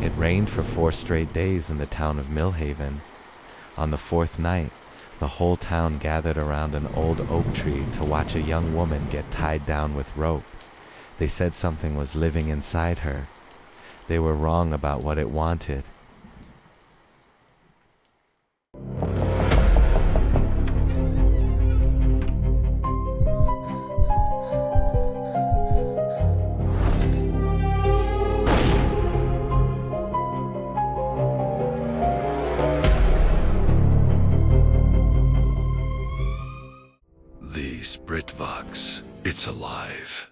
It rained for 4 straight days in the town of Millhaven. On the 4th night, the whole town gathered around an old oak tree to watch a young woman get tied down with rope. They said something was living inside her. They were wrong about what it wanted. TheSpiritVox. It's alive.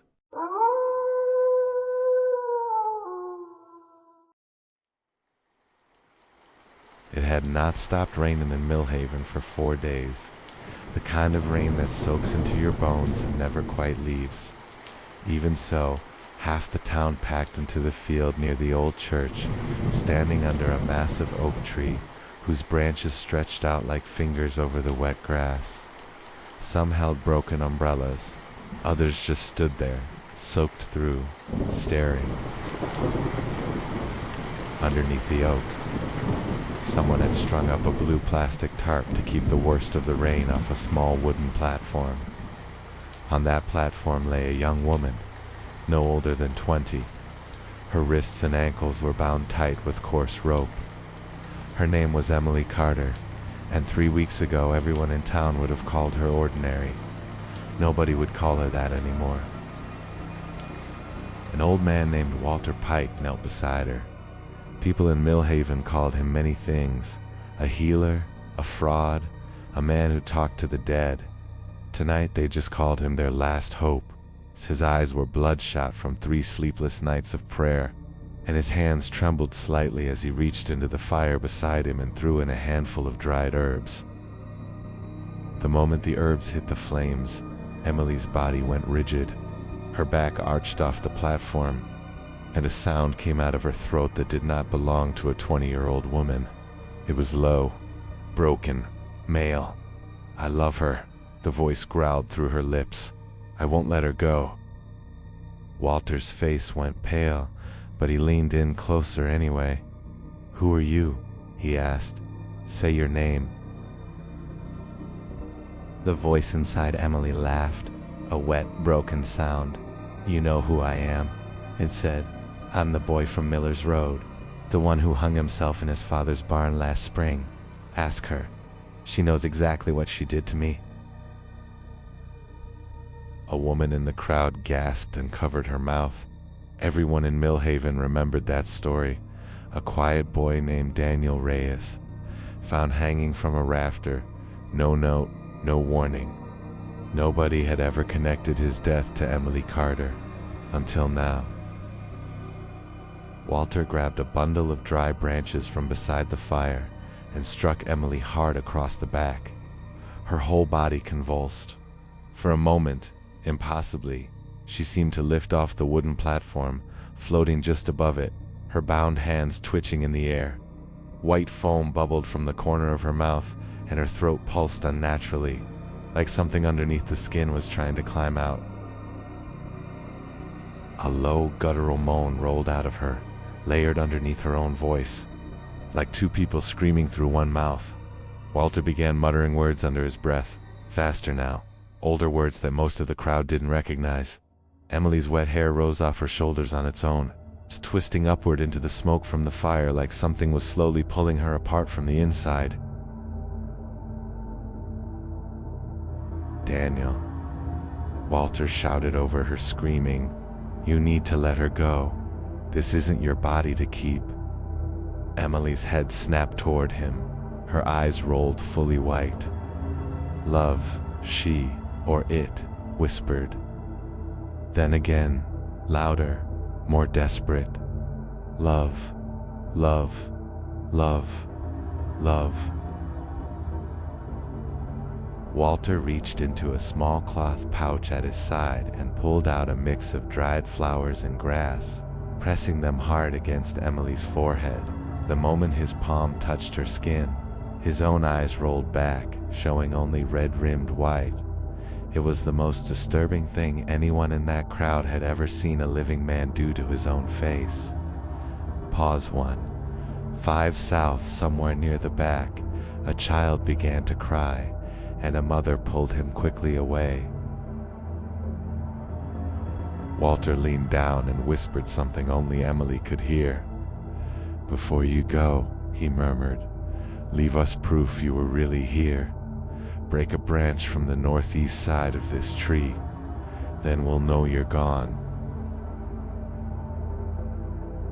It had not stopped raining in Millhaven for 4 days. The kind of rain that soaks into your bones and never quite leaves. Even so, half the town packed into the field near the old church, standing under a massive oak tree whose branches stretched out like fingers over the wet grass. Some held broken umbrellas. Others just stood there, soaked through, staring. Underneath the oak, someone had strung up a blue plastic tarp to keep the worst of the rain off a small wooden platform. On that platform lay a young woman, no older than 20. Her wrists and ankles were bound tight with coarse rope. Her name was Emily Carter, and 3 weeks ago everyone in town would have called her ordinary. Nobody would call her that anymore. An old man named Walter Pike knelt beside her. People in Millhaven called him many things: a healer, a fraud, a man who talked to the dead. Tonight they just called him their last hope. His eyes were bloodshot from 3 sleepless nights of prayer, and his hands trembled slightly as he reached into the fire beside him and threw in a handful of dried herbs. The moment the herbs hit the flames, Emily's body went rigid. Her back arched off the platform, and a sound came out of her throat that did not belong to a 20-year-old woman. It was low, broken, male. "I love her," the voice growled through her lips. "I won't let her go." Walter's face went pale, but he leaned in closer anyway. "Who are you?" he asked. "Say your name." The voice inside Emily laughed, a wet, broken sound. "You know who I am," it said. "I'm the boy from Miller's Road, the one who hung himself in his father's barn last spring. Ask her. She knows exactly what she did to me." A woman in the crowd gasped and covered her mouth. Everyone in Millhaven remembered that story. A quiet boy named Daniel Reyes, found hanging from a rafter, no note, no warning. Nobody had ever connected his death to Emily Carter, until now. Walter grabbed a bundle of dry branches from beside the fire and struck Emily hard across the back. Her whole body convulsed. For a moment, impossibly, she seemed to lift off the wooden platform, floating just above it, her bound hands twitching in the air. White foam bubbled from the corner of her mouth, and her throat pulsed unnaturally, like something underneath the skin was trying to climb out. A low, guttural moan rolled out of her, layered underneath her own voice, like 2 people screaming through one mouth. Walter began muttering words under his breath, faster now, older words that most of the crowd didn't recognize. Emily's wet hair rose off her shoulders on its own, twisting upward into the smoke from the fire like something was slowly pulling her apart from the inside. "Daniel," Walter shouted over her screaming, "you need to let her go. This isn't your body to keep." Emily's head snapped toward him, her eyes rolled fully white. "Love," she, or it, whispered. Then again, louder, more desperate. "Love, love, love, love." Walter reached into a small cloth pouch at his side and pulled out a mix of dried flowers and grass, pressing them hard against Emily's forehead. The moment his palm touched her skin, his own eyes rolled back, showing only red-rimmed white. It was the most disturbing thing anyone in that crowd had ever seen a living man do to his own face. Pause 1. 5 south, somewhere near the back, a child began to cry, and a mother pulled him quickly away. Walter leaned down and whispered something only Emily could hear. "Before you go," he murmured, "leave us proof you were really here. Break a branch from the northeast side of this tree. Then we'll know you're gone."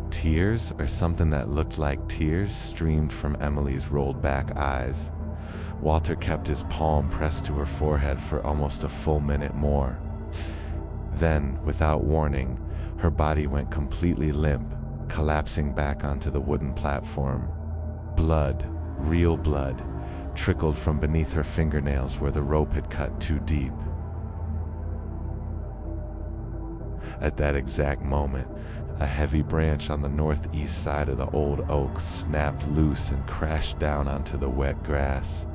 Tears, or something that looked like tears, streamed from Emily's rolled back eyes. Walter kept his palm pressed to her forehead for almost a full minute more. Then, without warning, her body went completely limp, collapsing back onto the wooden platform. Blood, real blood, trickled from beneath her fingernails where the rope had cut too deep. At that exact moment, a heavy branch on the northeast side of the old oak snapped loose and crashed down onto the wet grass.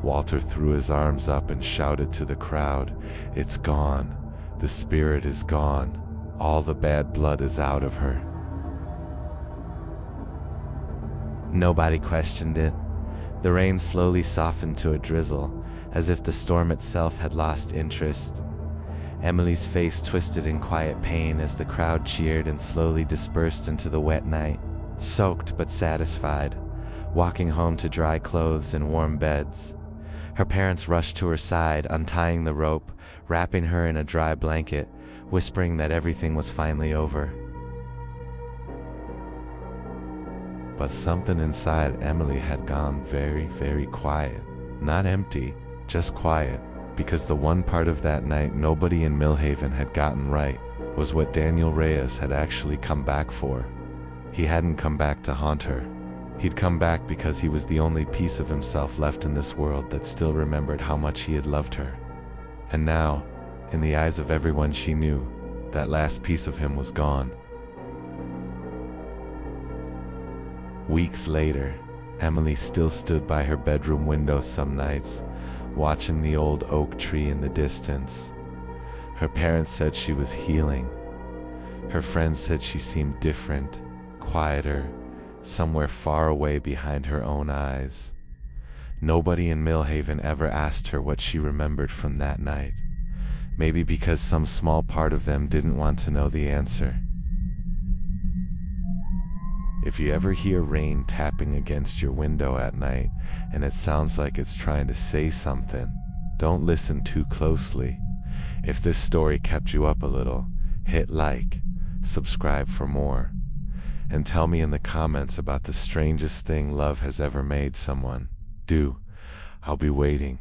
Walter threw his arms up and shouted to the crowd, "It's gone. The spirit is gone. All the bad blood is out of her." Nobody questioned it. The rain slowly softened to a drizzle, as if the storm itself had lost interest. Emily's face twisted in quiet pain as the crowd cheered and slowly dispersed into the wet night, soaked but satisfied, walking home to dry clothes and warm beds. Her parents rushed to her side, untying the rope, wrapping her in a dry blanket, whispering that everything was finally over. But something inside Emily had gone very, very quiet. Not empty, just quiet. Because the one part of that night nobody in Millhaven had gotten right was what Daniel Reyes had actually come back for. He hadn't come back to haunt her. He'd come back because he was the only piece of himself left in this world that still remembered how much he had loved her. And now, in the eyes of everyone she knew, that last piece of him was gone. Weeks later, Emily still stood by her bedroom window some nights, watching the old oak tree in the distance. Her parents said she was healing. Her friends said she seemed different, quieter, somewhere far away behind her own eyes. Nobody in Millhaven ever asked her what she remembered from that night. Maybe because some small part of them didn't want to know the answer. If you ever hear rain tapping against your window at night and it sounds like it's trying to say something, don't listen too closely. If this story kept you up a little, hit like, subscribe for more, and tell me in the comments about the strangest thing love has ever made someone. Do. I'll be waiting.